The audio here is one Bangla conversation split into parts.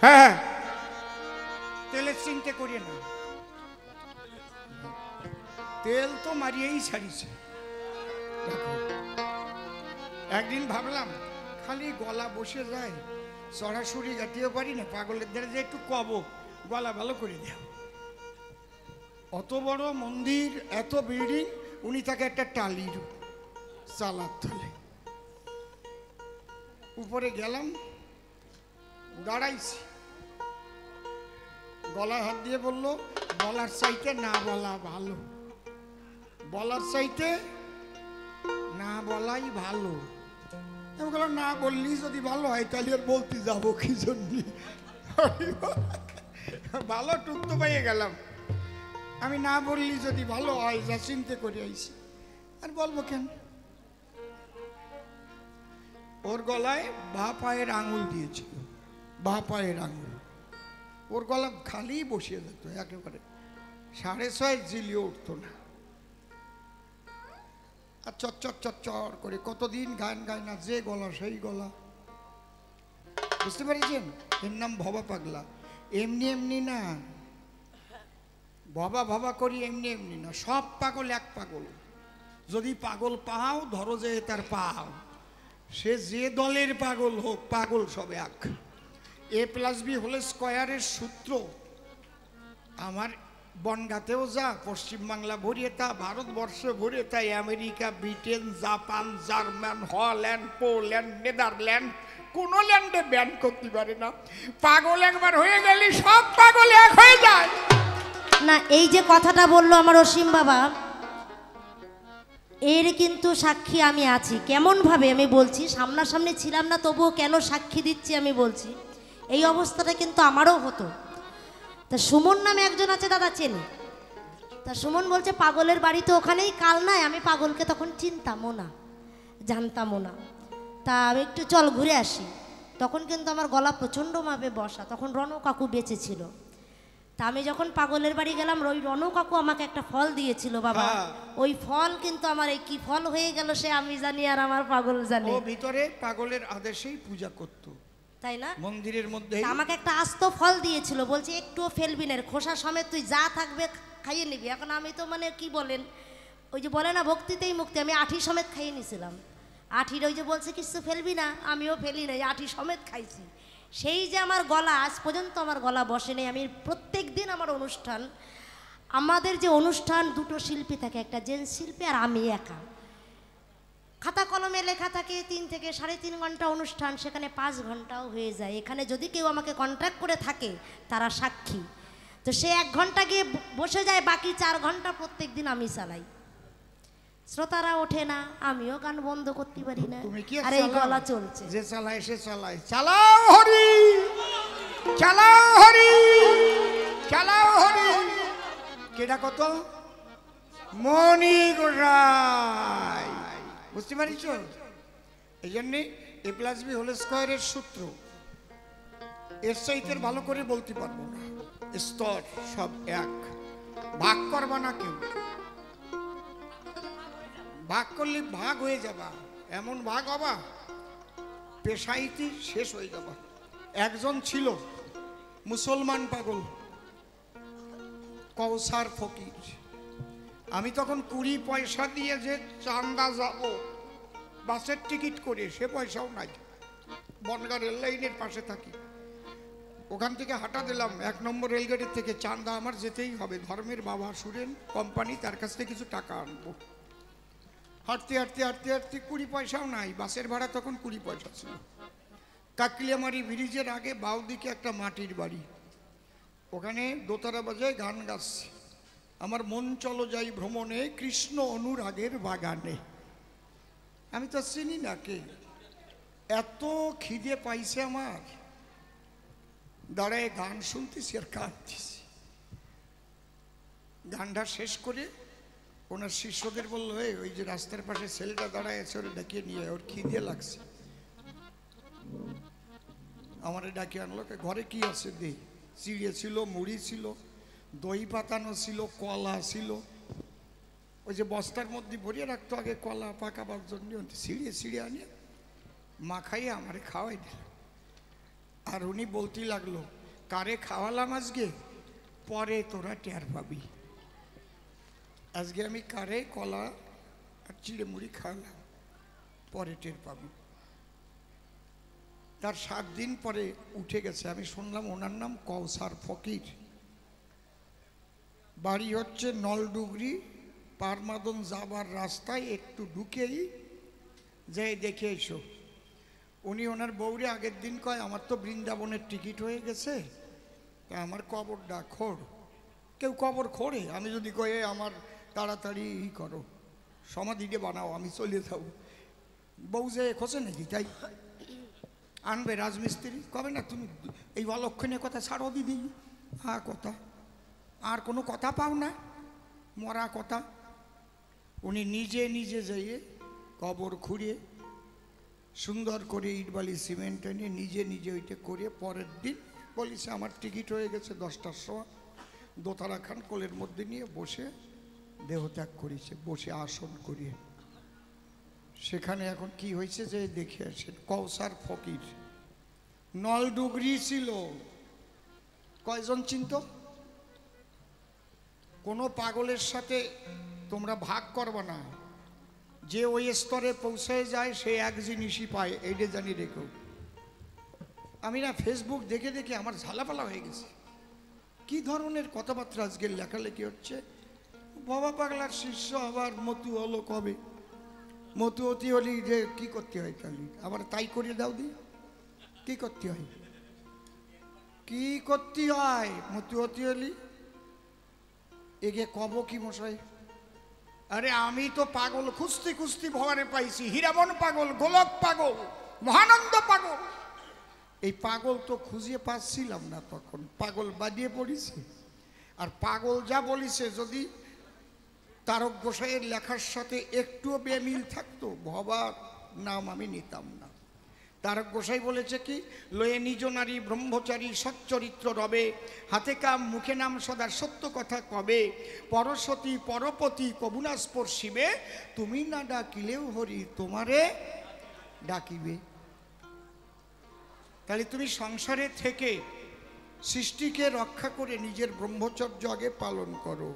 হ্যাঁ, তেলের চিন্তা করিয়ে না, তেল তো মারিয়েই ছাড়িছে। দেখো, একদিন ভাবলাম খালি গলা বসে যায়, সরাসরি গাটিও পারি না, পাগলের দ্বারা যে একটু কব গলা ভালো করে দেব। অত বড় মন্দির, এত বিল্ডিং, উনি তাকে একটা টালির চালার তলে উপরে গেলাম, দাঁড়াইছি, গলায় হাত দিয়ে বললো বলার চাইতে না বলা ভালো, বলার চাইতে না বলাই ভালো। আমি বললাম না বললি যদি ভালো হয় তাহলে আর বলতে যাবো কি জন্য, ভালো টুক তো পাইয়ে গেলাম। আমি না বললি যদি ভালো হয় যা চিন্তা করে আইছি, আর বলবো কেন। ওর গলায় বা পায়ের আঙুল দিয়েছিল, বা পায়ের আঙুল, ওর গলা খালি বসিয়ে যেত একেবারে, 6:30 জিলিও উঠতো না। আর চচ্চর চচ্চর করে কতদিন গান গায় না, যে গলা সেই গলা, বুঝতে পারছেন? এর নাম ভবা পাগলা। এমনি এমনি না, ভবা ভবা করি এমনি এমনি না, সব পাগল এক পাগল। যদি পাগল পাও ধরো যে তার পাও, সে যে দলের পাগল হোক, পাগল সব এক। A+B² সূত্র আমার বনগাতেও যা, পশ্চিমবাংলা ভরিয়ে তা, ভারতবর্ষে ভরিয়ে তাই, America, Britain, Japan, German, Holland, Poland, Netherland, কোন ল্যান্ডে ব্যান করতে পারে না। পাগল একবার হয়ে গেলে সব পাগল এক হয়ে যায় না। এই যে কথাটা বললো আমার অসীম বাবা, এর কিন্তু সাক্ষী আমি আছি। কেমন ভাবে আমি বলছি, সামনাসামনি ছিলাম না, তবুও কেন সাক্ষী দিচ্ছি আমি বলছি। এই অবস্থাটা কিন্তু আমারও হতো। তা সুমন নামে একজন আছে, দাদা চেনে। তা সুমন বলছে পাগলের বাড়ি তো ওখানেই, কাল নাই। আমি পাগলকে তখন চিনতামও না, জানতামও না। তা আমি একটু চল ঘুরে আসি। তখন কিন্তু আমার গলা প্রচণ্ডভাবে বসা, তখন রণ কাকু বেঁচে ছিল। তা আমি যখন পাগলের বাড়ি গেলাম, ওই রণ কাকু আমাকে একটা ফল দিয়েছিল বাবা। ওই ফল কিন্তু আমার এই কি ফল হয়ে গেল সে আমি জানি আর আমার পাগল জানে। ও ভিতরে পাগলের আদেশেই পূজা করতো, তাই না? মন্দিরের মধ্যে আমাকে একটা আস্ত ফল দিয়েছিল, বলছে একটুও ফেলবি না, খোসা সমেত তুই যা থাকবে খাইয়ে নিবি। এখন আমি তো মানে কি বলেন, ওই যে বলে না ভক্তিতেই মুক্তি, আমি আঠি সমেত খাইয়ে নিয়েছিলাম। আঠির ওই যে বলছে কিছু ফেলবি না, আমিও ফেলি নাই, আঠি সমেত খাইছি। সেই যে আমার গলা আজ পর্যন্ত আমার গলা বসে নেই। আমি প্রত্যেক দিন আমার অনুষ্ঠান, আমাদের যে অনুষ্ঠান, দুটো শিল্পী থাকে, একটা জেন্টস শিল্পী আর আমি একা। খাতা কলমে লেখা থাকে 3 থেকে 3.5 ঘন্টা অনুষ্ঠান, সেখানে 5 ঘন্টাও হয়ে যায়। এখানে যদি কেউ আমাকে কন্ট্রাক্ট করে থাকে তারা সাক্ষী। তো সে 1 ঘন্টা গিয়ে বসে যায়, বাকি 4 ঘন্টা প্রত্যেক দিন আমি চালাই। শ্রোতারা ওঠে না, আমিও গান বন্ধ করতে পারি না, আর এই গলা চলছে। যে চালায় সে চালায়, চালাও হরি, চালাও হরি, চালাও হরি। কেডা কত মনি গোসাই, বুঝতে পারিস? এই জন্যে A+B² সূত্র এর চাইতে ভালো করে বলতে পারবো না। স্তর সব এক, ভাগ করবা না কেউ। ভাগ করলে ভাগ হয়ে যাবা, এমন ভাগ হবা পেশাইতে শেষ হয়ে যাবা। একজন ছিল মুসলমান পাগল, কৌসার ফকির। আমি তখন 20 পয়সা দিয়ে যে চান্দা যাব বাসের টিকিট করে, সে পয়সাও নাই। বনগাঁ রেল লাইনের পাশে থাকি, ওখান থেকে হাঁটা দিলাম 1 নম্বর রেলগাড়ির থেকে, চান্দা আমার যেতেই হবে। ধর্মের বাবা সুরেন কোম্পানি, তার কাছ থেকে কিছু টাকা আনবো। হাঁটতে হাঁটতে হাঁটতে হাঁটতে 20 পয়সাও নাই, বাসের ভাড়া তখন 20 পয়সা ছিল। কাকলিয়ামারি ব্রিজের আগে বাউ দিকে একটা মাটির বাড়ি, ওখানে দোতারা বাজায় গান গাচ্ছে, আমার মন চলো যাই ভ্রমণে কৃষ্ণ অনুরাগের বাগানে। আমি তো চিনি না কে, এত খিদে পাইছে আমার, দাঁড়ায় গান শুনতেছি আর কাঁদতেছি। গানটা শেষ করে ওনার শিষ্যদের বললো, ওই যে রাস্তার পাশে ছেলেটা দাঁড়ায় আছে, ওরা ডাকিয়ে নিয়ে, ওর খিদে লাগছে। আমারে ডাকিয়ে আনলো, ঘরে কি আছে দে। চিড়ে ছিল, মুড়ি ছিল, দই পাতানো ছিল, কলা ছিল। ওই যে বস্তার মধ্যে ভরিয়ে রাখতো আগে কলা পাকাবার জন্য, ছিঁড়ে ছিঁড়ে আনিয়ে মাখাইয়ে আমারে খাওয়াই দিল। আর উনি বলতে লাগলো, কারে খাওয়ালাম আজকে, পরে তোরা টের পাবি। আজকে আমি কারে কলা আর চিড়ে মুড়ি খাওয়ালাম, পরে টের পাবি। তার 7 দিন পরে উঠে গেছে। আমি শুনলাম ওনার নাম কৌসার ফকির, বাড়ি হচ্ছে নলডুগরি, পারমাদন যাবার রাস্তায় একটু ঢুকেই যাই দেখে এসো। উনি ওনার বউরে আগের দিন কয়, আমার তো বৃন্দাবনের টিকিট হয়ে গেছে, তা আমার কবরটা খোড়। কেউ কবর খোড়ে? আমি যদি কয়ে আমার তাড়াতাড়ি করো, সমাধিকে বানাও, আমি চলে যাবো, বউ যে খোঁজে নাকি? তাই আনবে রাজমিস্ত্রি, কবে না তুমি এই অলক্ষণীয় কথা ছাড়ো দিদি, কথা আর কোনো কথা পাও না, মরা কথা। উনি নিজে নিজে যাইয়ে কবর খুঁড়িয়ে সুন্দর করে ইটবালি সিমেন্ট এনে নিজে নিজে ওইটা করে পরের দিন বলিছে আমার টিকিট হয়ে গেছে 10টার সময়, দোতারা খান কোলের মধ্যে নিয়ে বসে দেহত্যাগ করেছে, বসে আসন করিয়ে। সেখানে এখন কি হয়েছে যে দেখে আসেন। কৌসার ফকির নলডুগরি ছিল। কয়জন চিন্ত? কোনো পাগলের সাথে তোমরা ভাগ করবে না, যে ওই স্তরে পৌঁছে যায় সে এক জিনিসই পায়, এইটা জানি রেখো। আমি না ফেসবুক দেখে দেখে আমার ঝালাপালা হয়ে গেছে, কি ধরনের কথাবার্তা আজকের লেখালেখি হচ্ছে। বাবা পাগলার শিষ্য আবার মতু হলো কবে, মতুয়তি হলি যে কি করতে হয়, তাহলে আবার তাই করে দাও দি, কি করতে হয়, কি করতে হয় মতুয়তি হলি এগে কব কি মশাই? আরে আমি তো পাগল খুঁজতে খুঁজতে ভগবানে পাইছি, হীরামন পাগল, গোলক পাগল, মহানন্দ পাগল। এই পাগল তো খুঁজে পাচ্ছিলাম না, তখন পাগল বাদিয়ে পড়েছে। আর পাগল যা বলিছে, যদি তারক গোসাইয়ের লেখার সাথে একটুও বেমিল থাকতো, ভবার নাম আমি নিতাম না। তারক গোসাই বলেছে কি, লয়ে নিজ নারী ব্রহ্মচারী সচ্চরিত্র রবে, হাতে কাম মুখে নাম সদা সত্য কথা কবে, পরসতী পরপতি কবুনা স্পর্শিবে, তুমি না ডাকিলেও হরি তোমারে ডাকিবে। তাহলে তুমি সংসারে থেকে সৃষ্টিকে রক্ষা করে নিজের ব্রহ্মচর্য আগে পালন করো,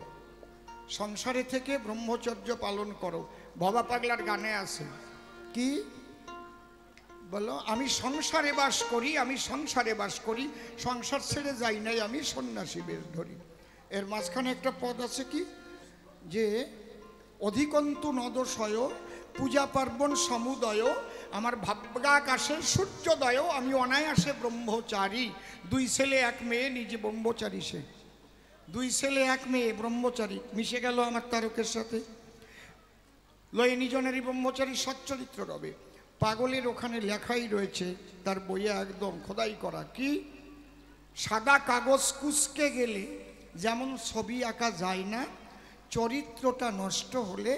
সংসারে থেকে ব্রহ্মচর্য পালন করো। বাবা পাগলার গানে আছে কি বলো, আমি সংসারে বাস করি, আমি সংসারে বাস করি, সংসার ছেড়ে যাই নাই, আমি সন্ন্যাসী বেশ ধরি। এর মাঝখানে একটা পদ আছে কি, যে অধিকন্তু নদশয় পূজা পার্বণ সমুদয়, আমার ভাগ্যাকাশে সূর্যোদয়, আমি অনায়াসে ব্রহ্মচারী। 2 ছেলে 1 মেয়ে, নিজে ব্রহ্মচারী। সে 2 ছেলে 1 মেয়ে ব্রহ্মচারী, মিশে গেল আমার তারকের সাথে। লয়ে নিজনেরই ব্রহ্মচারী সচ্চরিত্র রবে। পাগলের ওখানে লেখাই রয়েছে, তার বইয়ে একদম খোদাই করা, কি সাদা কাগজ কুচকে গেলে যেমন ছবি আঁকা যায় না, চরিত্রটা নষ্ট হলে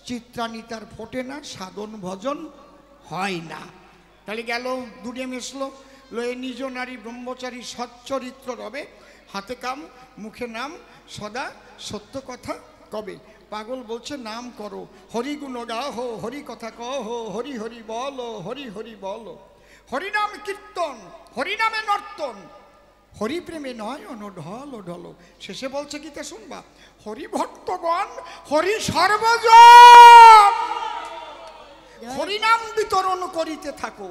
চিত্রাণী তার ফোটে না, সাধন ভজন হয় না। তাহলে গেল দুটে মিশলো, লয়ে নিজ নারী ব্রহ্মচারী সচ্চরিত্র রবে, হাতে কাম মুখে নাম সদা সত্য কথা কবে। পাগল বলছে নাম করো, হরি গুণ গাহ, হরি কথা কহ, হরি হরি বল, হরি হরি বল, হরিনাম কীর্তন, হরিনামে নর্তন, হরি প্রেমে নয় অনঢল ঢল। শেষে বলছে গীতে শুনবা, হরি ভক্তগণ হরি সর্বজন, হরিনাম বিতরণ করিতে থাকো,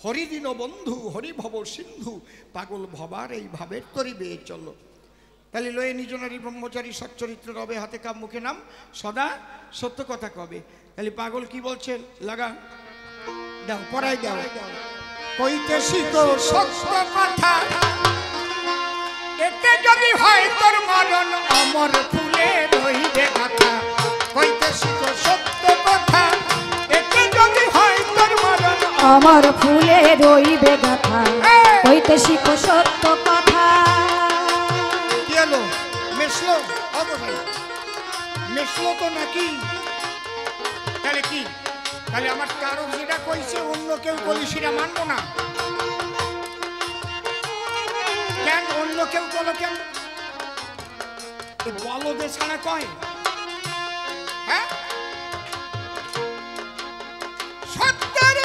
হরি দীন বন্ধু হরি ভব সিন্ধু, পাগল ভবার এই ভাবের তরিবে চলো। তাহলে লয়ে নিজনারী ব্রহ্মচারী সচ্চরিত্র রবে, হাতে কাম মুখে নাম সদা সত্য কথা কবে। তাহলে পাগল কি বলছে, লাগা দাও, পড়াই দাও। কইতে শিখো সত্য কথা, এতে যদি হয় তোর মরণ, অমর ফুলে রইবে কথা। কইতে শিখো সত্য কথা, এতে যদি হয় তোর মরণ, অমর ফুলে রইবে গাথা। কইতে শিখো সত্য কথা। মেশলো অবশ্যই মেশলো তো নাকি, তাহলে কি, তাহলে আমার কারো যেটা কইছে অন্য কেউ বলি সেটা মানবো না কেন? অন্য কেউ বলো কেন? বলো যে ছাড়া কয়, হ্যাঁ সত্যের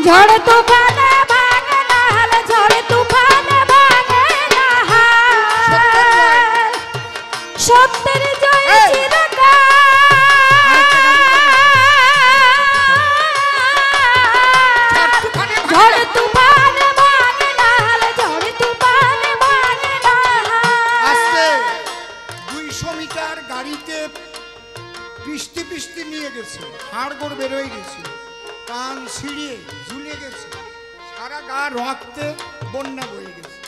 ঝড় তুফানে ভাঙে না হাল, ঝড় তুফানে ভাঙে না হাল। সত্যের জয় চিরকাল। ঝড় তুফানে ভাঙে না হাল, ঝড় তুফানে ভাঙে না আজকে হাল। 200 মিটার গাড়িতে পিষতে পিষতে নিয়ে গেছে, হাড়গোড় বেরোয় গেছে, কান ছিঁড়িয়ে ঝুলে গেছে, সারা গা রক্তে বন্যা বয়ে গেছে।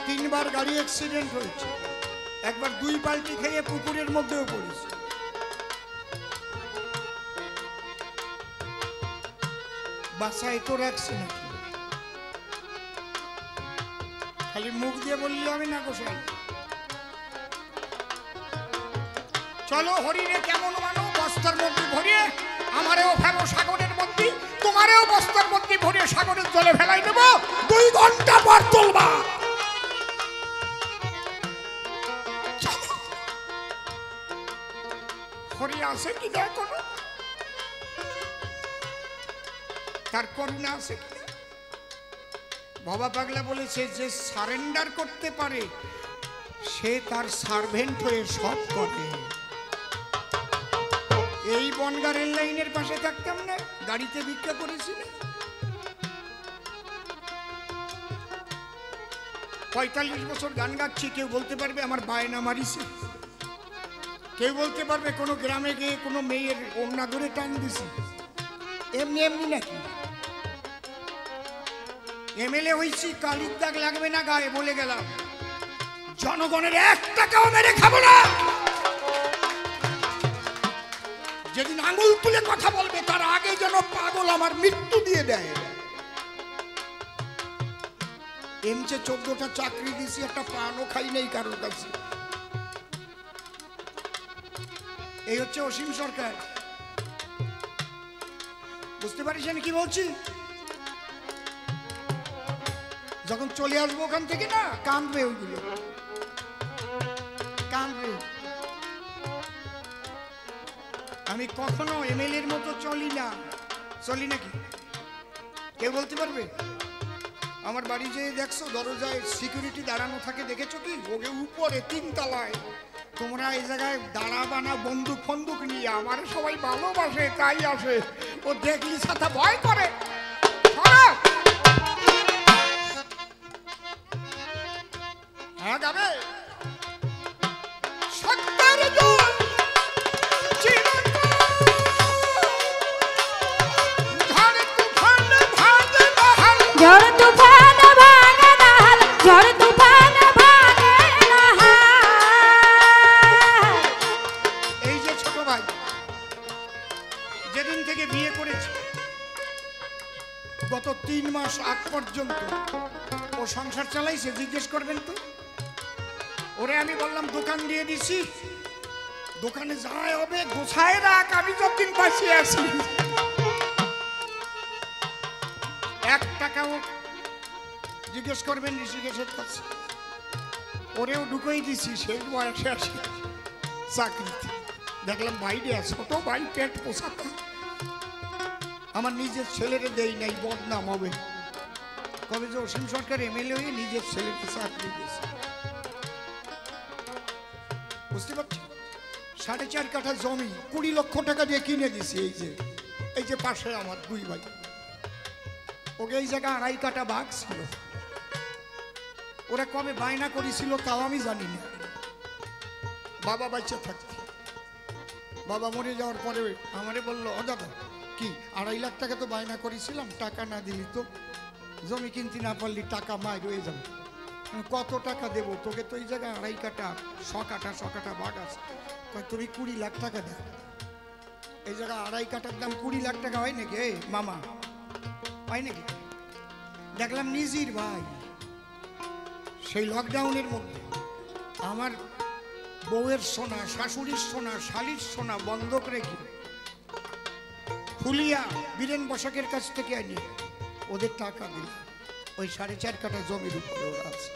3 বার গাড়ি অ্যাক্সিডেন্ট হয়েছে, একবার 2 বালতি খেয়ে পুকুরের মধ্যেও পড়েছে। বাসায় তো রাখছে নাকি? খালি মুখ দিয়ে বললে হবে না গোসাই। চলো হরিণে কেমন মানো, বস্তার মধ্যে ভরিয়ে আমারেও ফেলো সাগরের মধ্যে, তোমারেও বস্তার মধ্যে ভরিয়ে সাগরের জলে ফেলাই দেব, 2 ঘন্টা পর তুলবা। চলো। হরি আছে কি না কোনো? তার করুণা আছে কি না? বাবা পাগলা বলেছে যে সারেন্ডার করতে পারে সে তার সার্ভেন্ট হয়ে সব করে। এই বনগা রেল লাইনের পাশে থাকতাম না, গাড়িতে ভিক্ষা করেছি না। 45 বছর গান গাচ্ছি, কেউ বলতে পারবে আমার বায়না মারিছে? কেউ বলতে পারবে কোনো গ্রামে গিয়ে কোনো মেয়ের ওড়না ধরে টান দিছি? এমনি এমনি নাকি? এমএলএ হয়েছি, কালির দাগ লাগবে না গায়ে, বলে গেলাম। জনগণের 1 টাকাও মেরে খাবো না। যেদিন আঙুল তুলে কথা বলবে তার আগে যেন পাগল আমার মৃত্যু দিয়ে দেয়। এমচে 14টা চাকরি দিছি, একটা পানও খাই নেই কারোর কাছে। এই হচ্ছে অসীম সরকার। বুঝতে পারিস আমি কি বলছি? যখন চলে আসবো ওখান থেকে না, কাঁদবে ওইগুলো, কাঁদবে। আমি কখনো এমএলএর মতো চলি না। চলি নাকি? কেউ বলতে পারবে? আমার বাড়ি যে দেখছো দরজায় সিকিউরিটি দাঁড়ানো থাকে, দেখেছো কি? ওকে উপরে 3 তলায়। তোমরা এই জায়গায় দাঁড়াবা না বন্দুক ফন্দুক নিয়ে, আমার সবাই ভালোবাসে তাই আসে। ও দেখলি সাথে ভয় করে। হ্যাঁ যাবে। সত্যের জয় চিরকাল। ঝড় তুফানে ভাঙে না হাল, ঝড় তুফানে ভাঙে না হাল, ঝড় তুফানে ভাঙে না হাল। এই যে ছোট ভাই যেদিন থেকে বিয়ে করেছে, গত 3 মাস আগ পর্যন্ত ও সংসার চালাইছে? জিজ্ঞেস করবেন তো। ওরে আমি বললাম দোকান দিয়ে দিছি, দোকানে যাই হবে গোছায় রাখ, আমি যতদিন বাঁচিয়ে আছি। 1 টাকাও জিজ্ঞেস করবেন ঋষিকেশের কাছে। ওরেও ঢুকেই দিছি সেই বয়সে আসি চাকরিতে। দেখলাম বাইরে ছোট ভাই পেট পোষাতো। আমার নিজের ছেলেরে দেই নাই, বদনাম হবে। কবে যে অসীম সরকার এমএলএ হয়ে নিজের ছেলেকে চাকরি দিয়েছে। বুঝতে পারছি? 4.5 কাঠা জমি 20 লক্ষ টাকা দিয়ে কিনে দিছি। এই যে পাশে আমার 2 ভাই, ওকে এই জায়গা 2.5 কাঠা বাঘ ছিল। ওরা কবে বায়না করেছিল তাও আমি জানি না। বাবা বাচ্চা থাকতে, বাবা মরে যাওয়ার পরে আমারে বললো, ও দাদা কি 2.5 লাখ টাকা তো বায়না করেছিলাম, টাকা না দিলি তো জমি কিনতে না পারলি টাকা মায় রয়ে যাবে। কত টাকা দেবো তোকে? তো এই জায়গায় 2.5 কাঠা 100 কাঠা বাঘ আছে। তুমি 20 লাখ টাকা দেয়। এই জায়গায় 2.5 কাঠার দাম 20 লাখ টাকা হয় নাকি? এই মামা হয় নাকি? দেখলাম নিজের ভাই সেই লকডাউনের মধ্যে আমার বউয়ের সোনা, শাশুড়ির সোনা, শালির সোনা বন্ধক রেখে ফুলিয়া বীরেন বসাকের কাছ থেকে আনি ওদের টাকা দিল। ওই 4.5 কাঠা জমির উপরে ওরা আছে।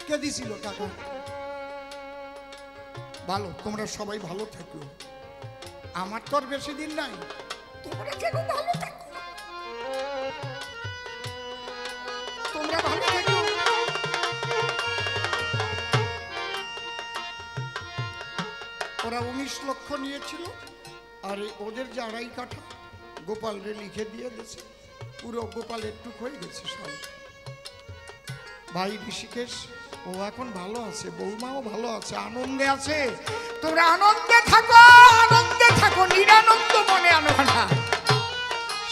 কে দিছিল টাকা? ভালো, তোমরা সবাই ভালো থাকো। আমার তো আর বেশি দিন নাই, তোমরা কেন ভালো থাকো। তোমরা ভালো থেকো। ওরা 19 লক্ষ নিয়েছিল, আর ওদের যে 2.5 কাঠা গোপালরে লিখে দিয়ে দিয়েছে, পুরো গোপাল একটু হয়ে গেছে সব। ভাই ঋষিকেশ ও এখন ভালো আছে, বৌমাও ভালো আছে, আনন্দে আছে। তোমরা আনন্দে থাকো, আনন্দে থাকো, নিরানন্দ মনে আনো না।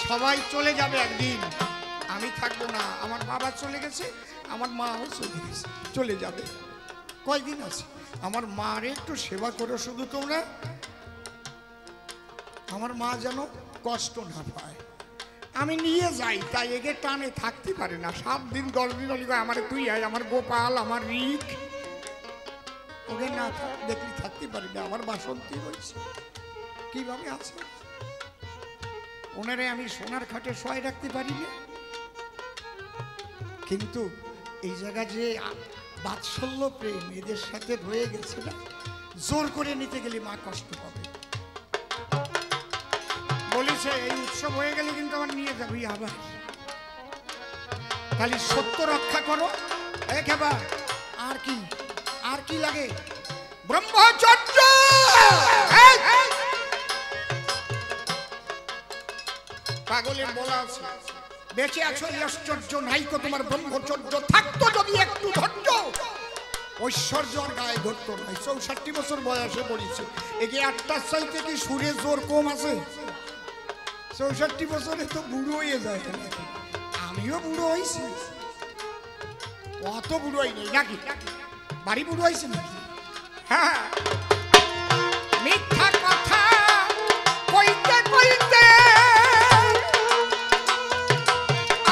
সবাই চলে যাবে একদিন, আমি থাকবো না। আমার বাবা চলে গেছে, আমার মাও চলে গেছে, চলে যাবে। কয়দিন আছে, আমার মারে একটু সেবা করো শুধু তোমরা। আমার মা যেন কষ্ট না পায়। আমি নিয়ে যাই, তাই এগে টানে থাকতে পারে না। 7 দিন 10 দিন হলে আমার তুই আয়, আমার গোপাল, আমার রিক, ওকে না দেখলে থাকতে পারি না। আমার বাসন্তী হয়েছে, কিভাবে আছে ওনারে আমি সোনার খাটে শোয়াই রাখতে পারি না। কিন্তু এই জায়গা যে বাৎসল্য প্রেম এদের সাথে রয়ে গেছে না, জোর করে নিতে গেলে মা কষ্ট পাবে। বলেছে এই উৎসব হয়ে গেলে কিন্তু আমার নিয়ে যাবি আবার, খালি সত্য রক্ষা করো। একেবারে আর কি, আর কি লাগে? ব্রহ্মচর্য। পাগলের বলা আছে, বেঁচে আছো এই আশ্চর্য, নাই কো তোমার ব্রহ্মচর্য। থাকতো যদি একটু ধৈর্য, ঐশ্বর্য আর গায়ে ধরতো নাই। 64 বছর বয়সে পড়েছে, একে 8টার চাইতে কি সুরে জোর কম আছে? 64 বছরে তো বুড়ো হয়ে যায়। আমিও বুড়ো হয়েছি, অত বুড়ো হয়নি নাকি? বাড়ি বুড়ো হয়েছে নাকি? হ্যাঁ, মিথ্যা কথা কইতে কইতে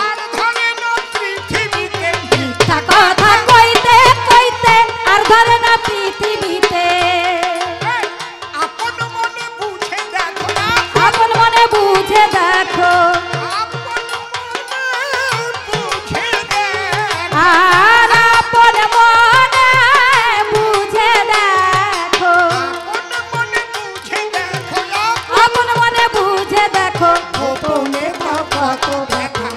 আর ধরে না পৃথিবীতে, মিথ্যা কথা কইতে কইতে আর ধরে না পৃথিবীতে। আপন মনে বুঝে দেখো না, আপন মনে বুঝে দেখো, আপন মনে বুঝে দেখো, আর আপন মনে বুঝে দেখো, আপন মনে বুঝে দেখো, আপন মনে বুঝে দেখো। গোপনে কত ব্যথা।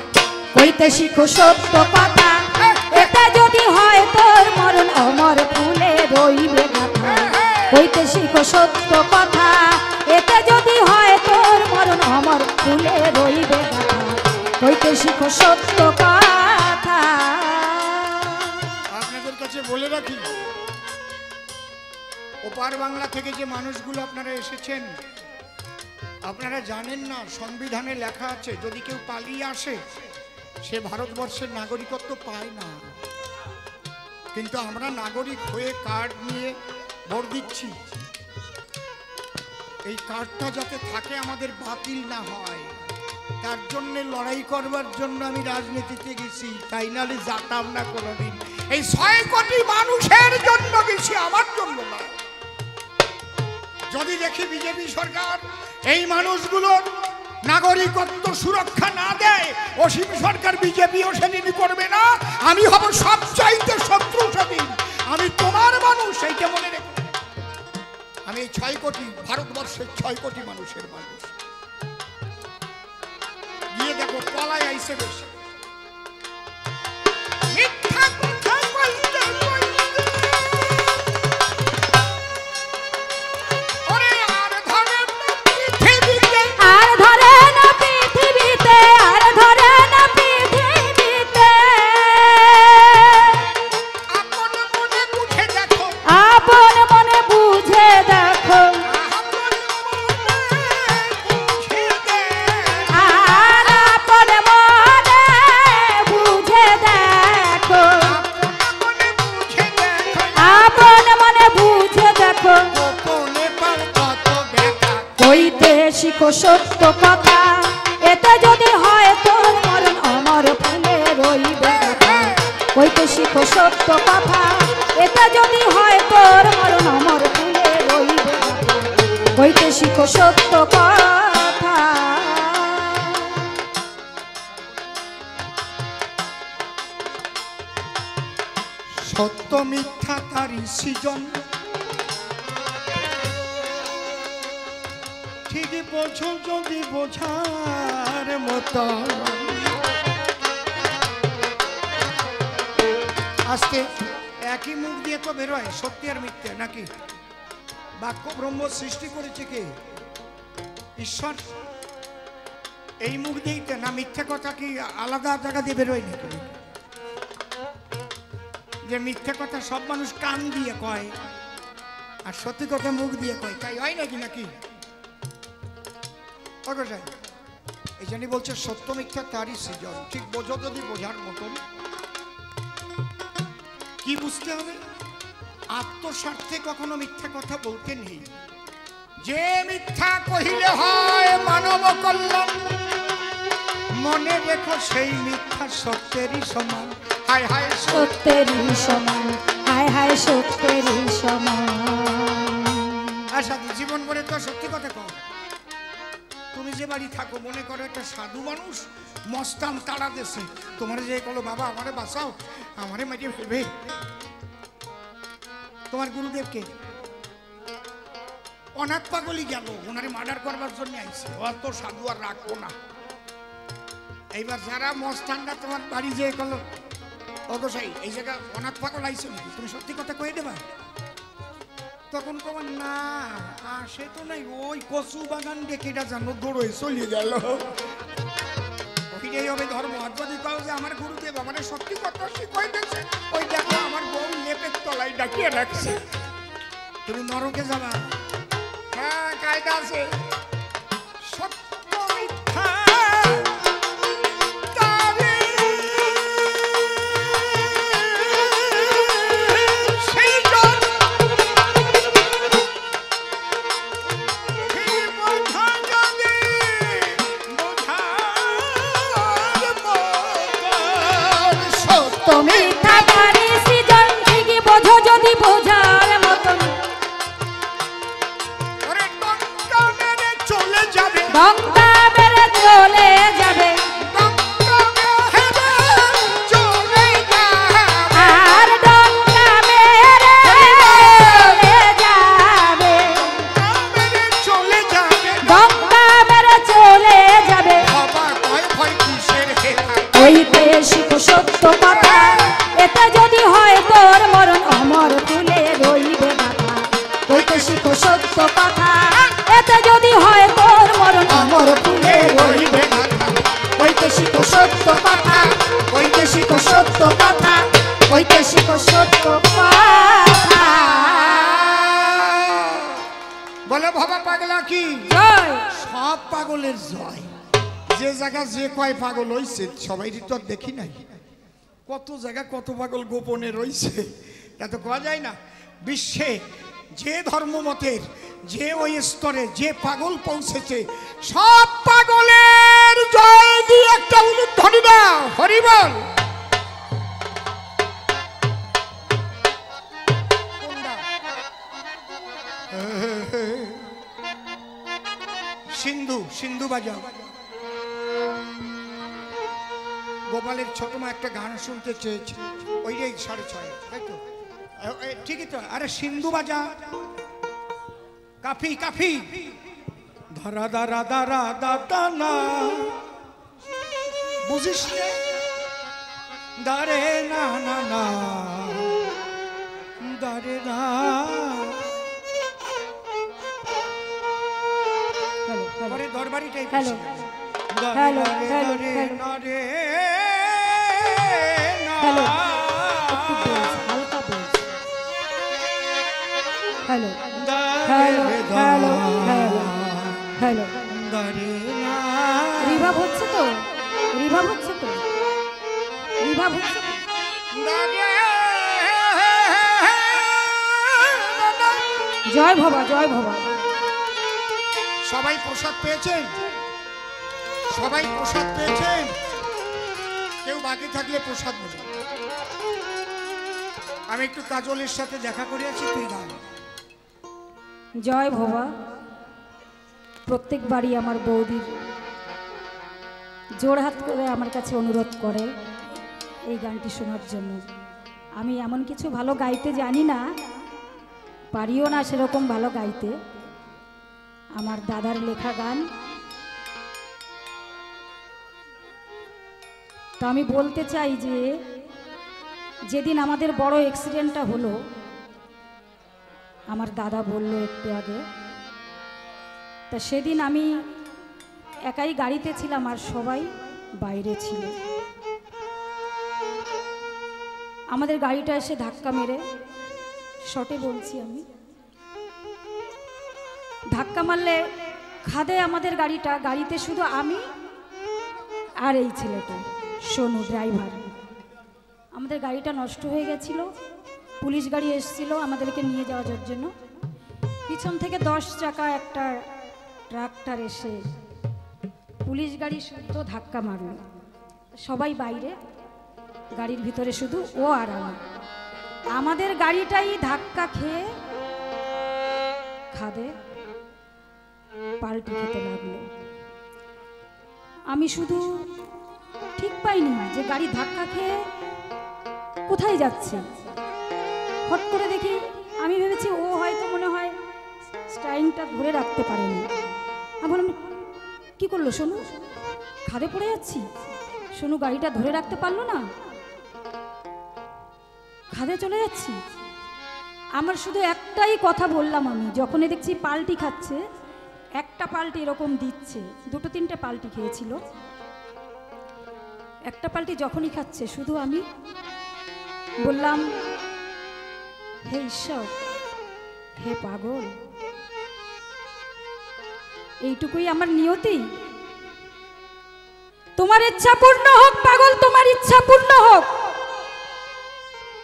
কইতে শিখো সত্য কথা, এটা যদি হয় তোর মরণ অমর ফুলে রইবে গাথা। কইতে শিখো সত্য কথা, এতে যদি হয় তোর মরণ অমর ফুলে রইবে গাথা। কইতে শিখো সত্য কথা। আপনাদের কাছে বলে রাখি, ওপার বাংলা থেকে যে মানুষগুলো আপনারা এসেছেন, আপনারা জানেন না সংবিধানে লেখা আছে যদি কেউ পালিয়ে আসে সে ভারতবর্ষের নাগরিকত্ব পায় না। কিন্তু আমরা নাগরিক হয়ে কার্ড নিয়ে ভোট দিচ্ছি। এই কার্ডটা যাতে থাকে, আমাদের বাতিল না হয়, তার জন্য লড়াই করবার জন্য আমি রাজনীতিতে গেছি। তাই নাহলে যেতাম না কোনোদিন। এই 6 কোটি মানুষের জন্য গেছি, আমার জন্য না। যদি দেখি বিজেপি সরকার এই মানুষগুলোর নাগরিকত্ব সুরক্ষা না দেয়, অসীম সরকার বিজেপিও সেদিন করবে না। আমি হব সবচাইতে শত্রু সেদিন। আমি তোমার মানুষ, এইটা মনে রেখো। আমি এই 6 কোটি ভারতবর্ষের 6 কোটি মানুষের মানুষ। গিয়ে দেখো পলায় আইসে বেশি। মিথ্যা কথা বলতে বলতে ওরে আর ধরে না পৃথিবীতে, আর ধরে না পৃথিবীতে, আর ধরে না পৃথিবীতে। আপন মনে বুঝে দেখো, আপন মনে বুঝে দেখো, আপন মনে বুঝে দেখো, আর আপন মনে বুঝে দেখো, আপন মনে বুঝে দেখো, আপন মনে বুঝে দেখো। গোপনে পার কত ব্যথা। কইতে শিখো সত্য কথা, এতে যদি হয় তোর মরণ অমর ফুলে রইবে গাথা। কইতে শিখো সত্য কথা, এতে যদি হয় তোর মরণ অমর ফুলে রইবে গাথা। কইতে শিখো সত্য কথা। সত্য মিথ্যা তারই সৃজন, ঠিক বোঝো যদি বোঝার মতো। আস্তে একই মুখ দিয়ে তো বেরোয় সত্যি আর মিথ্যে নাকি? বাক্য ব্রহ্ম সৃষ্টি করেছে কে? ঈশ্বর। এই মুখ দিয়েই না মিথ্যে কথা কি আলাদা জায়গা দিয়ে বেরোয় নাকি? যে মিথ্যে কথা সব মানুষ কান দিয়ে কয় আর সত্যি কথা মুখ দিয়ে কয়, তাই হয় নাকি? নাকি এই জন্যই বলছে সত্য মিথ্যা তারই সৃজন। ঠিক বোঝো যদি বোঝার মতন। কি বুঝতে হবে? আত্মস্বার্থে কখনো মিথ্যা কথা বলতে নেই। যে মিথ্যা কহিলে হয় মানব কল্যাণ, মনে রেখো সেই মিথ্যা সত্যেরই সমান। হায় হায় সত্যেরই সমান, হায় হায় সত্যেরই সমান। আচ্ছা জীবন ভরে তো সত্যি কথা কও। তুমি যে বাড়ি থাকো মনে করো একটা সাধু মানুষ মস্তান তাড়া দেশে, তোমার যে বলো বাবা আমারে বাঁচাও, আমারে মারিয়ে ফেলবে। তোমার গুরুদেবকে অনাথ পাগলই গেল, ওনারে মার্ডার করবার জন্য আইছে, অত সাধু আর রাখবো না। এইবার যারা মস্তানরা তোমার বাড়ি যে গেল অগসাই এই জায়গা অনাথ পাগল আইছে নাকি, তুমি সত্যি কথা কয়ে দেবা? তখন তোমার না সে তো নাই, ওই কচু বাগান ডেকেটা জানো দৌড়ে চলে গেল। ওইটাই হবে ধর্ম। আর যদি কাউ যে আমার গুরুদেব আমাদের সত্যি কথা শিখাই দিয়েছে, ওই দেখো আমার বউ লেপের তলায় ডাকিয়ে রাখছে, তুমি নরকে যাবা। হ্যাঁ কায়দা আছে। সত্য মিথ্যা মিথ্যা তারই সৃজন, ঠিকই বোঝো যদি বোঝার মতন। চলে যাবে ডঙ্কা মেরে চলে যাবে, আর ডঙ্কা মেরে চলে যাবে, ডঙ্কা মেরে চলে যাবে। হইতে শিখো সত্য কথা, এতে যদি হয় তোর মরণ অমর ফুলে রইবে গাথা। হইতে শিখো সত্য কথা, এতে যদি হয় তোর মরণ অমর ফুলে রইবে গাথা। হইতে শিখো সত্য কথা, হইতে শিখো সত্য কথা, হইতে শিখো সত্য কথা। বলে বাবা পাগলা কি জয়। সব পাগলের জয়। যে জায়গা যে কয় পাগল হইছে সবাই তো আর দেখি নাই, কত জায়গা কত পাগল গোপনে রইছে তা তো কোয়া যায় না। বিশ্বে যে ধর্মমতের যে ওই স্তরে যে পাগল পৌঁছেছে সব পাগলের জয় দিয়ে একটা উলুধ্বনি দাও, হরি বল। সিন্ধু সিন্ধু বাজাও। গোপালের ছোট মা একটা গান শুনতে চেয়েছে, ওইটাই 6:30, তাই তো? ঠিকই তো। আরে সিন্ধু বাজা, কাফি কাফি ধরা দারা দারা দাদা না, বুঝিস রে দারে না না না দারে না। পরে দরবারিটাই হ্যালো হ্যালো হ্যালো হ্যালো, একটু বেশ হালকা বেশ। Hello hello hello hello hello, রিভাব হচ্ছে তো, রিভাব হচ্ছে তো, রিভাব হচ্ছে তো। জয় ভবা, জয় ভবা। সবাই প্রসাদ পেয়েছেন? সবাই প্রসাদ পেয়েছেন? কেউ বাকি থাকলে প্রসাদ বোঝা। আমি একটু কাজলের সাথে দেখা করিয়াছি, তুই গান। জয় ভবা। প্রত্যেকবারই আমার বৌদির জোড়হাত করে আমার কাছে অনুরোধ করে এই গানটি শোনার জন্য। আমি এমন কিছু ভালো গাইতে জানি না, পারিও না সেরকম ভালো গাইতে। আমার দাদার লেখা গান। তো আমি বলতে চাই যে যেদিন আমাদের বড় অ্যাক্সিডেন্টটা হলো, আমার দাদা বলল একটু আগে, তা সেদিন আমি একাই গাড়িতে ছিলাম আর সবাই বাইরে ছিল। আমাদের গাড়িটা এসে ধাক্কা মেরে, শর্টে বলছি আমি, ধাক্কা মারলে খাদে আমাদের গাড়িটা, গাড়িতে শুধু আমি আর এই ছেলেটা সোনু ড্রাইভার। আমাদের গাড়িটা নষ্ট হয়ে গেছিল, পুলিশ গাড়ি এসেছিল আমাদেরকে নিয়ে যাওয়ার জন্য। পিছন থেকে 10 চাকা একটা ট্রাক্টর এসে পুলিশ গাড়ি শুদ্ধ ধাক্কা মারল। সবাই বাইরে, গাড়ির ভিতরে শুধু ও আর আমি। আমাদের গাড়িটাই ধাক্কা খেয়ে খাদে পাল্টি খেতে লাগলো। আমি শুধু ঠিক পাইনি যে গাড়ি ধাক্কা খেয়ে কোথায় যাচ্ছে। হট করে দেখি, আমি ভেবেছি ও হয়তো মনে হয় স্টারিংটা ধরে রাখতে পারেনি। আমি বললাম, কি করলো সোনু? খাদে পড়ে যাচ্ছি। সোনু গাড়িটা ধরে রাখতে পারলো না, খাদে চলে যাচ্ছি। আমার শুধু একটাই কথা বললাম, আমি যখনই দেখছি পাল্টি খাচ্ছে, একটা পাল্টি এরকম দিচ্ছে, 2-3টে পাল্টি খেয়েছিল, একটা পাল্টি যখনই খাচ্ছে শুধু আমি বললাম, হে ঈশ্বর, হে পাগল, এইটুকুই আমার নিয়তি, তোমার ইচ্ছা পূর্ণ হোক পাগল, তোমার ইচ্ছা পূর্ণ হোক।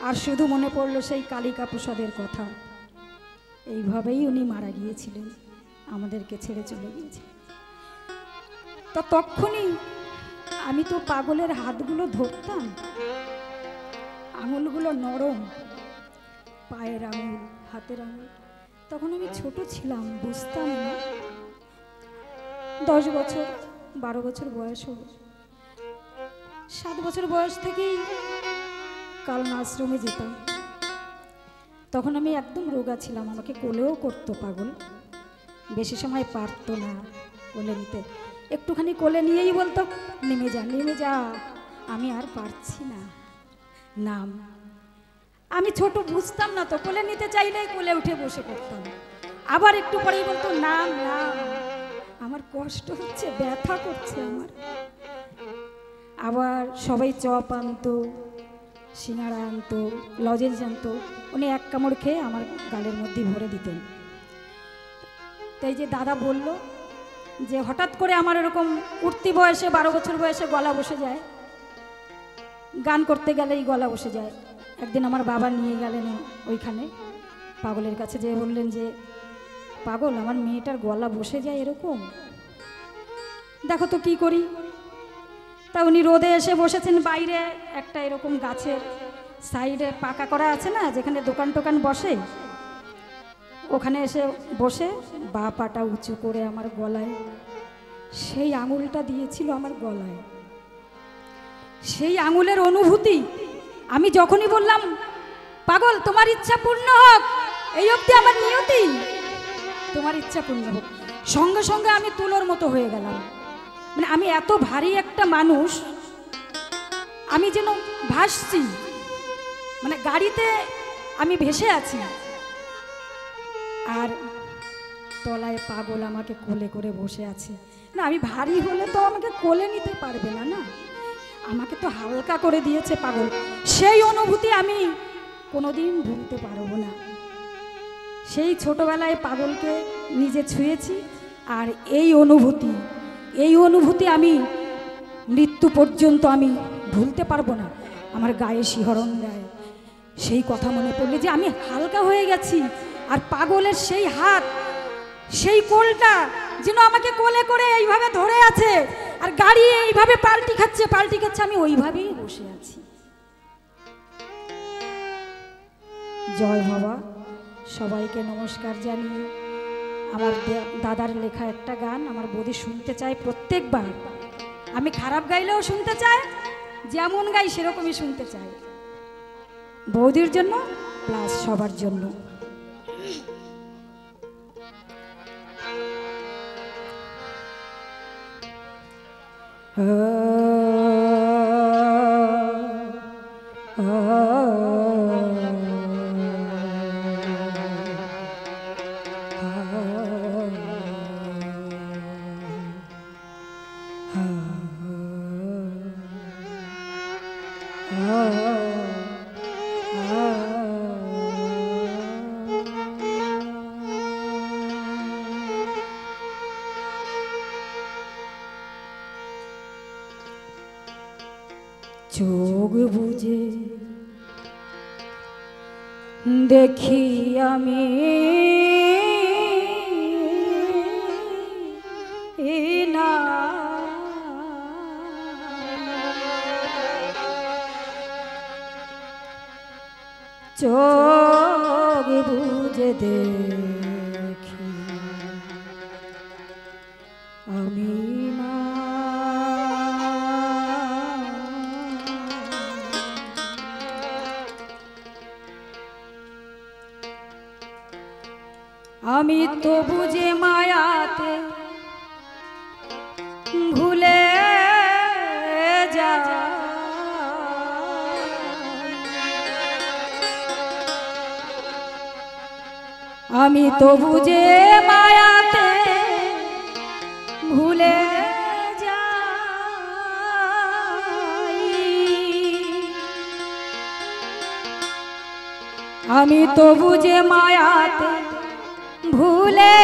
আর শুধু মনে পড়লো সেই কালিকা প্রসাদের কথা। এইভাবেই উনি মারা গিয়েছিলেন, আমাদেরকে ছেড়ে চলে গিয়েছিলেন। তো তখনই আমি তো পাগলের হাতগুলো ধরতাম, আঙুলগুলো নরম, পায়ের আঙুল, হাতের আঙুল। তখন আমি ছোট ছিলাম, বুঝতাম না। 10 বছর 12 বছর বয়স হলো। 7 বছর বয়স থেকেই কালনা আশ্রমে যেতাম। তখন আমি একদম রোগা ছিলাম, আমাকে কোলেও করতো পাগল, বেশি সময় পারতো না কোলে নিতে। একটুখানি কোলে নিয়েই বলতো, নেমে যা নেমে যা, আমি আর পারছি না, নাম। আমি ছোট, বুঝতাম না তো, কোলে নিতে চাইলেই কোলে উঠে বসে পড়তাম। আবার একটু পরেই বলতো নাম নাম, আমার কষ্ট হচ্ছে, ব্যথা করছে আমার। আবার সবাই চপ আনতো, সিঙ্গাড়া আনতো, লজেন্স আনতো, উনি এক কামড় খেয়ে আমার গালের মধ্যে ভরে দিতেন। তাই যে দাদা বলল যে হঠাৎ করে আমার এরকম উঠতি বয়সে, 12 বছর বয়সে গলা বসে যায়, গান করতে গেলেই গলা বসে যায়। একদিন আমার বাবা নিয়ে গেলেন ওইখানে পাগলের কাছে, যেয়ে বললেন যে পাগল, আমার মেয়েটার গলা বসে যায় এরকম, দেখো তো কি করি। তা উনি রোদে এসে বসেছেন বাইরে, একটা এরকম গাছের সাইডে পাকা করা আছে না, যেখানে দোকান টোকান বসে, ওখানে এসে বসে বা পাটা উঁচু করে আমার গলায় সেই আঙুলটা দিয়েছিল আমার গলায়। সেই আঙুলের অনুভূতি, আমি যখনই বললাম পাগল তোমার ইচ্ছা পূর্ণ হোক, এই অবধি আমার নিয়তি, তোমার ইচ্ছা পূর্ণ হোক, সঙ্গে সঙ্গে আমি তুলোর মতো হয়ে গেলাম। মানে আমি এত ভারী একটা মানুষ, আমি যেন ভাসছি, মানে গাড়িতে আমি ভেসে আছি, আর তলায় পাগল আমাকে কোলে করে বসে আছে। না, আমি ভারী হলে তো আমাকে কোলে নিতে পারবে না, না, আমাকে তো হালকা করে দিয়েছে পাগল। সেই অনুভূতি আমি কোনোদিন ভুলতে পারবো না। সেই ছোটবেলায় পাগলকে নিজে ছুঁয়েছি, আর এই অনুভূতি আমি মৃত্যু পর্যন্ত আমি ভুলতে পারবো না। আমার গায়ে শিহরণ দেয় সেই কথা মনে পড়লে, যে আমি হালকা হয়ে গেছি, আর পাগলের সেই হাত, সেই কোলটা যেন আমাকে কোলে করে এইভাবে ধরে আছে, আর গাড়ি এইভাবে পাল্টি খাচ্ছে, আমি ওইভাবেই বসে আছি। জয় বাবা, সবাইকে নমস্কার জানিয়ে আমার দাদার লেখা একটা গান আমার বৌদি শুনতে চায় প্রত্যেকবার। আমি খারাপ গাইলেও শুনতে চায়, যেমন গাই সেরকমই শুনতে চায়, বৌদির জন্য প্লাস সবার জন্য। Oh চোখ বুঝে দেখি আমি না চোখ বুঝে দেখি আমি না আমি তো বুঝে মায়াতে ভুলে যা আমি তো বুঝে মায়াতে ভুলে যাই আমি তো বুঝে মায়াতে ভুলে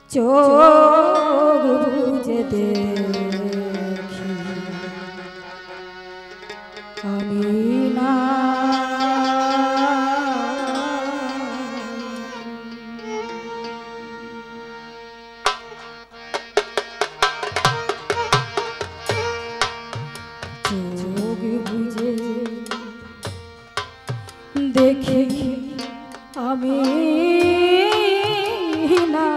চোখ বুঝে দেখি আমি না চোখ বুঝে দেখি আমি না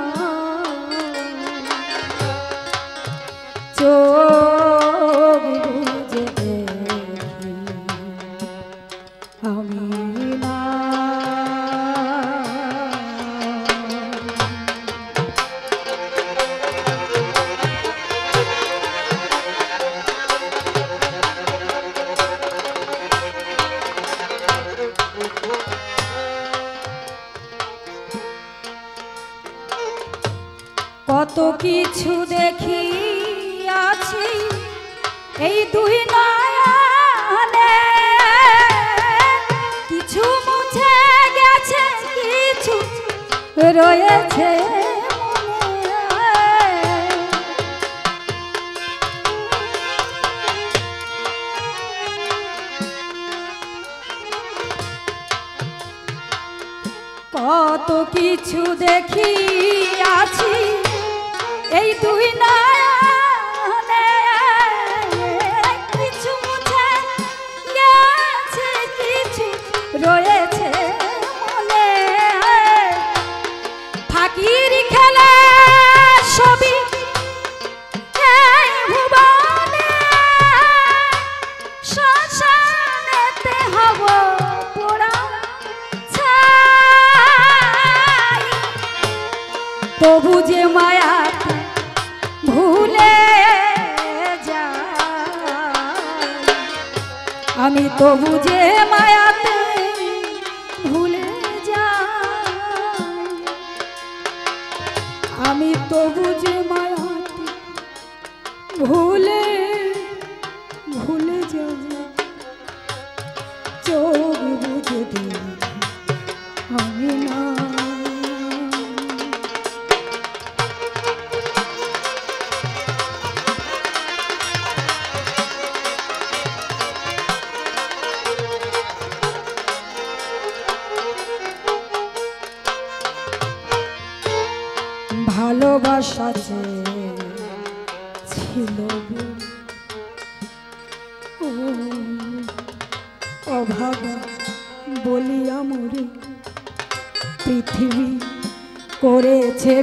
চোখ বুঝে দেখি আমি না কত কিছু দেখি আছি এই দুই নয়নে কিছু মুছে গেছে কিছু রয়েছে কত কিছু দেখি আছি এই দুই নয়নে কিছু মুছে গেছে কিছু রয়েছে মনে ফাকির খেলে সবই এই ভুবনে শ্মশানেতে হব পোড়া ছাই তবু যে মায়া ভুলে যাই আমি তো বুঝে মায়াতে ভুলে যাই আমি তো বুঝে মায়াতে ভুলে ভুলে যাই চোখ বুঝে দিই আমি না ভালোবাসা যে ছিল অভাগা বলিয়া মোরে পৃথিবী করেছে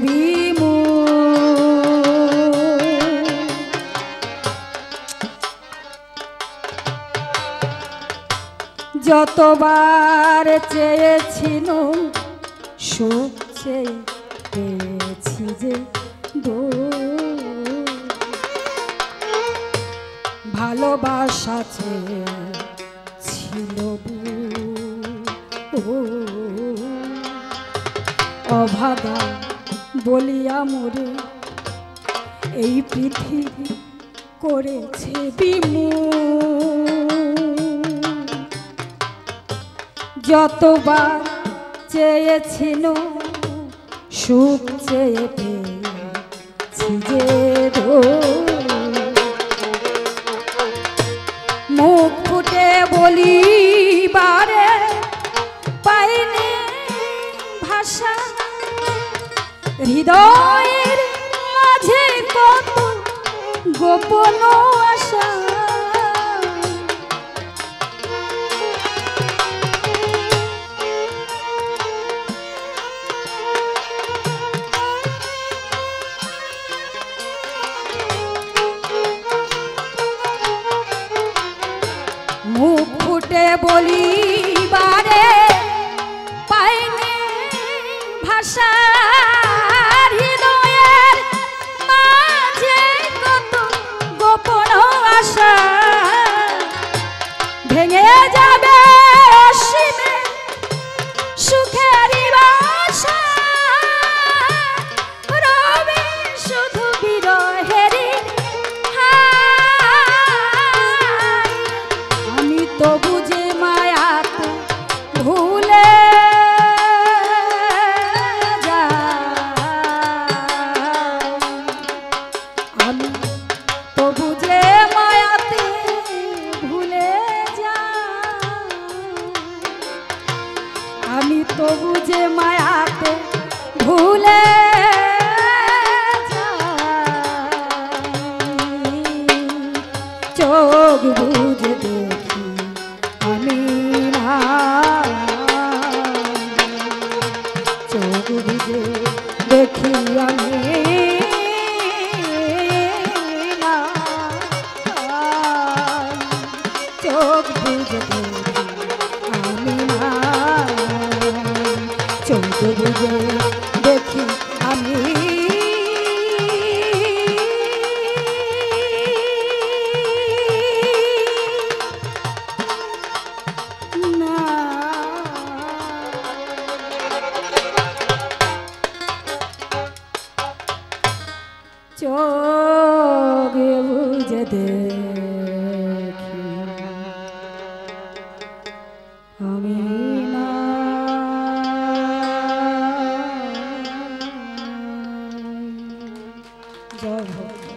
যতবার চেয়েছিল সুখ চেয়ে পেয়েছি যে ভালোবাসা ছিল অভাগা বলিয়া মোরে এই পৃথিবী করেছে বিমূঢ় যতবার চেয়েছিল সুখ চেয়ে পেয়েছি যে মুখ ফুটে বলিবারে পাইনি ভাষা হৃদয়ের মাঝে কত গোপন আশা মুখ ফুটে বলিবারে পাইনি ভাষা হৃদয়ের মাঝে কত গোপন আশা ভেঙে যাবে অসীমে সুখেরই বাসা রবে শুধু বিরহেরই তো বুঝে মায়াতে ভুলে আমি তো বুঝে মায়াতে ভুলে আমি তো বুঝে মায়াতে ভুলে চোখ বুঝে দেখি আমি না চোখ বুঝে দেখি আমি না চোখ বুঝে দেখি আমি না চোখ বুঝে দেখি আমি চোখ বুঝে দেখি আমি না জয় হোক।